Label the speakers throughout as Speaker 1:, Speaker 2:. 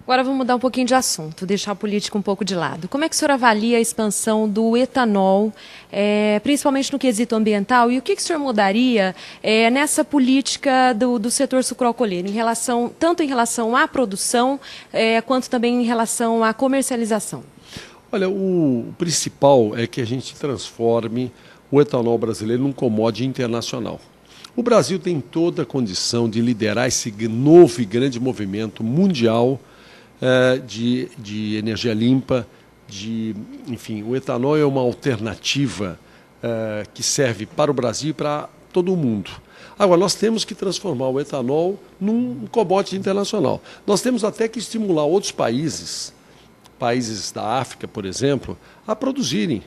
Speaker 1: Agora vamos mudar um pouquinho de assunto, deixar a política um pouco de lado. Como é que o senhor avalia a expansão do etanol, principalmente no quesito ambiental, e o que o senhor mudaria nessa política do setor sucroalcooleiro, tanto em relação à produção, quanto também em relação à comercialização?
Speaker 2: Olha, o principal é que a gente transforme o etanol brasileiro num commodity internacional. O Brasil tem toda a condição de liderar esse novo e grande movimento mundial de energia limpa, enfim, o etanol é uma alternativa que serve para o Brasil e para todo o mundo. Agora, nós temos que transformar o etanol num commodity internacional. Nós temos até que estimular outros países da África, por exemplo, a produzirem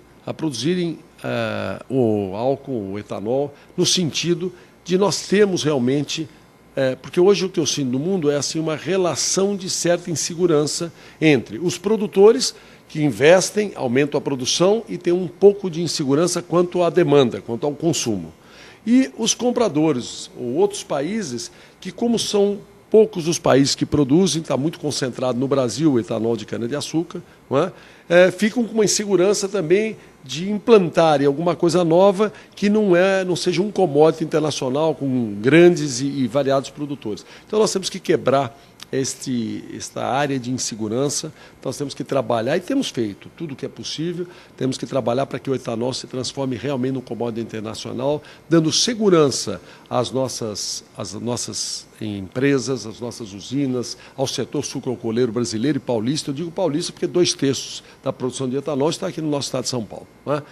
Speaker 2: o álcool, o etanol, no sentido de nós termos realmente... porque hoje o que eu sinto no mundo é assim, uma relação de certa insegurança entre os produtores que investem, aumentam a produção e tem um pouco de insegurança quanto à demanda, quanto ao consumo. E os compradores, ou outros países, que como são poucos os países que produzem, está muito concentrado no Brasil o etanol de cana-de-açúcar, não é? Ficam com uma insegurança também de implantarem alguma coisa nova que não seja um commodity internacional com grandes e variados produtores. Então nós temos que quebrar esta área de insegurança, nós temos que trabalhar, e temos feito tudo o que é possível, temos que trabalhar para que o etanol se transforme realmente num commodity internacional, dando segurança às nossas empresas, às nossas usinas, ao setor sucroalcooleiro brasileiro e paulista. Eu digo paulista porque 2/3 da produção de etanol está aqui no nosso estado de São Paulo, não é?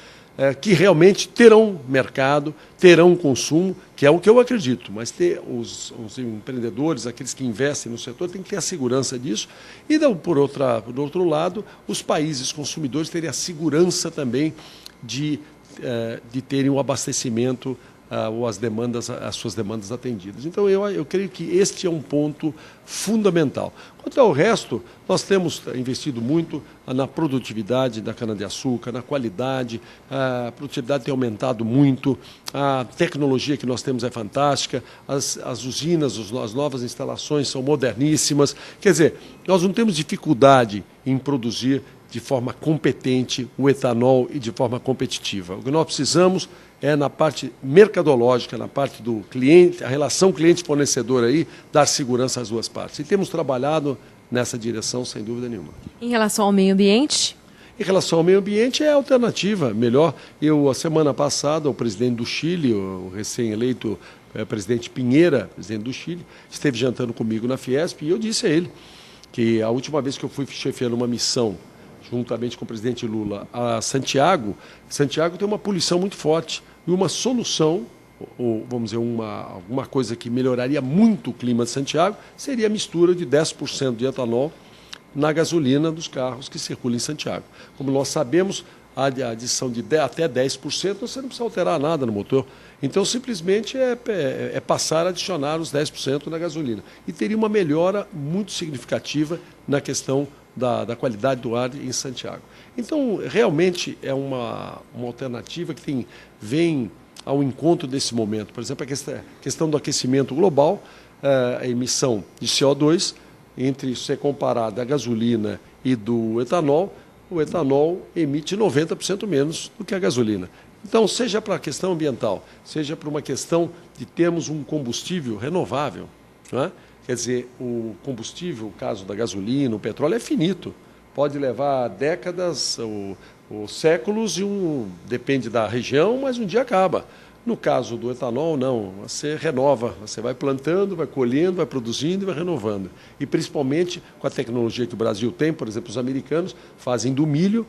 Speaker 2: Que realmente terão mercado, terão consumo, que é o que eu acredito, mas os empreendedores, aqueles que investem no setor, têm que ter a segurança disso. E, por outro lado, os países consumidores terem a segurança também de terem o abastecimento ou as suas demandas atendidas. Então, eu creio que este é um ponto fundamental. Quanto ao resto, nós temos investido muito na produtividade da cana-de-açúcar, na qualidade, a produtividade tem aumentado muito, a tecnologia que nós temos é fantástica, as usinas, as novas instalações são moderníssimas. Quer dizer, nós não temos dificuldade em produzir de forma competente o etanol e de forma competitiva. O que nós precisamos é na parte mercadológica, na parte do cliente, a relação cliente-fornecedor aí, dar segurança às duas partes. E temos trabalhado nessa direção, sem dúvida nenhuma.
Speaker 1: Em relação ao meio ambiente?
Speaker 2: Em relação ao meio ambiente, é a alternativa melhor. A semana passada, o presidente do Chile, o recém-eleito presidente Pinheira, presidente do Chile, esteve jantando comigo na Fiesp e eu disse a ele que a última vez que eu fui chefiando uma missão juntamente com o presidente Lula, a Santiago tem uma poluição muito forte. E uma solução, ou vamos dizer, alguma coisa que melhoraria muito o clima de Santiago, seria a mistura de 10% de etanol na gasolina dos carros que circulam em Santiago. Como nós sabemos, a adição de até 10%, você não precisa alterar nada no motor. Então, simplesmente é passar a adicionar os 10% na gasolina. E teria uma melhora muito significativa na questão da qualidade do ar em Santiago. Então, realmente é uma alternativa que vem ao encontro desse momento. Por exemplo, a questão do aquecimento global, a emissão de CO2, entre ser comparado a gasolina e do etanol, o etanol emite 90% menos do que a gasolina. Então, seja para a questão ambiental, seja para uma questão de termos um combustível renovável, não é? Quer dizer, o combustível, o caso da gasolina, o petróleo, é finito. Pode levar décadas ou séculos depende da região, mas um dia acaba. No caso do etanol, não. Você renova, você vai plantando, vai colhendo, vai produzindo e vai renovando. E principalmente com a tecnologia que o Brasil tem, por exemplo, os americanos fazem do milho,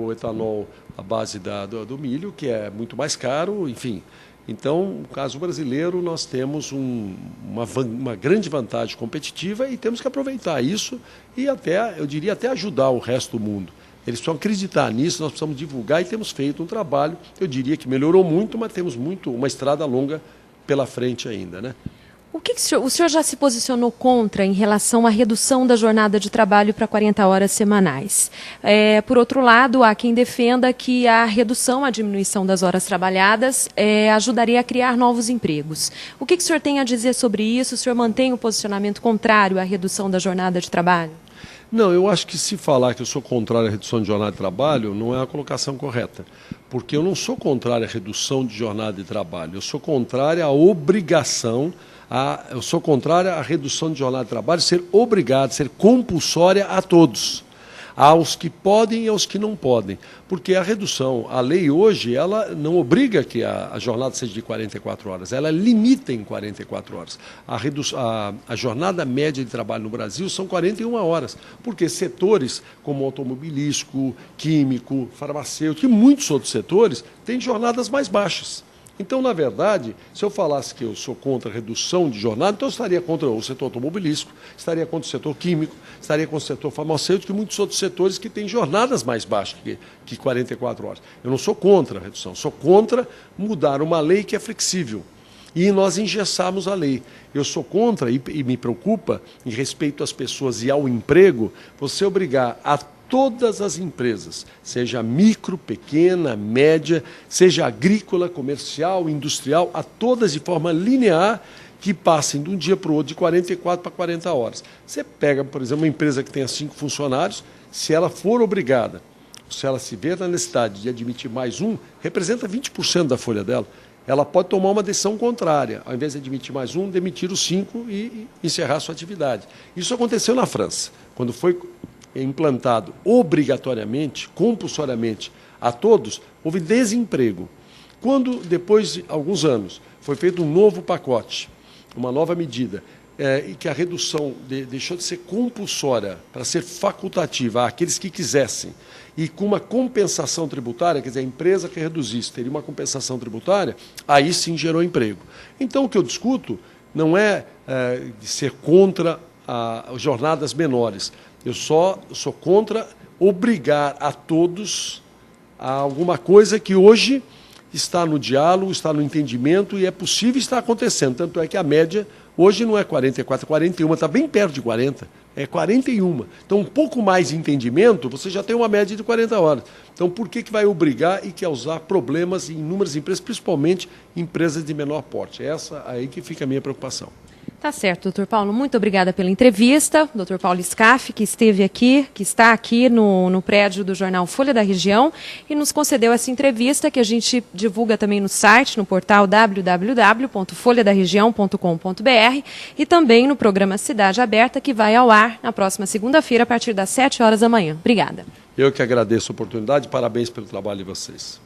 Speaker 2: o etanol à base do milho, que é muito mais caro, enfim. Então, no caso brasileiro, nós temos uma grande vantagem competitiva e temos que aproveitar isso e eu diria, até ajudar o resto do mundo. Eles precisam acreditar nisso, nós precisamos divulgar e temos feito um trabalho, eu diria que melhorou muito, mas temos uma estrada longa pela frente ainda, né?
Speaker 1: O senhor já se posicionou contra em relação à redução da jornada de trabalho para 40 horas semanais? Por outro lado, há quem defenda que a redução, a diminuição das horas trabalhadas ajudaria a criar novos empregos. O que o senhor tem a dizer sobre isso? O senhor mantém o posicionamento contrário à redução da jornada de trabalho?
Speaker 2: Não, eu acho que se falar que eu sou contrário à redução de jornada de trabalho, não é a colocação correta. Porque eu não sou contrário à redução de jornada de trabalho, eu sou contrário à obrigação, eu sou contrário à redução de jornada de trabalho ser obrigado, ser compulsória a todos. Aos que podem e aos que não podem. Porque a redução, a lei hoje, ela não obriga que a jornada seja de 44 horas, ela limita em 44 horas. A jornada média de trabalho no Brasil são 41 horas, porque setores como automobilístico, químico, farmacêutico e muitos outros setores têm jornadas mais baixas. Então, na verdade, se eu falasse que eu sou contra a redução de jornada, então eu estaria contra o setor automobilístico, estaria contra o setor químico, estaria contra o setor farmacêutico e muitos outros setores que têm jornadas mais baixas que 44 horas. Eu não sou contra a redução, sou contra mudar uma lei que é flexível e nós engessarmos a lei. Eu sou contra, e me preocupa, em respeito às pessoas e ao emprego, você obrigar a todas as empresas, seja micro, pequena, média, seja agrícola, comercial, industrial, a todas de forma linear, que passem de um dia para o outro de 44 para 40 horas. Você pega, por exemplo, uma empresa que tenha 5 funcionários, se ela for obrigada, se ela se ver na necessidade de admitir mais um, representa 20% da folha dela. Ela pode tomar uma decisão contrária, ao invés de admitir mais um, demitir os 5 e encerrar a sua atividade. Isso aconteceu na França, quando foi implantado obrigatoriamente, compulsoriamente a todos, houve desemprego. Quando, depois de alguns anos, foi feito um novo pacote, uma nova medida, e que a redução deixou de ser compulsória para ser facultativa àqueles que quisessem, e com uma compensação tributária, quer dizer, a empresa que reduzisse teria uma compensação tributária, aí sim gerou emprego. Então, o que eu discuto não é de ser contra as jornadas menores. Eu só sou contra obrigar a todos a alguma coisa que hoje está no diálogo, está no entendimento e é possível estar acontecendo. Tanto é que a média hoje não é 44, é 41, está bem perto de 40, é 41. Então, um pouco mais de entendimento, você já tem uma média de 40 horas. Então, por que vai obrigar e causar problemas em inúmeras empresas, principalmente empresas de menor porte? Essa aí que fica a minha preocupação.
Speaker 1: Tá certo, doutor Paulo, muito obrigada pela entrevista. Doutor Paulo Scaff, que esteve aqui, que está aqui no prédio do jornal Folha da Região e nos concedeu essa entrevista que a gente divulga também no site, no portal www.folhadaregião.com.br e também no programa Cidade Aberta, que vai ao ar na próxima segunda-feira, a partir das 7 horas da manhã. Obrigada.
Speaker 2: Eu que agradeço a oportunidade, parabéns pelo trabalho de vocês.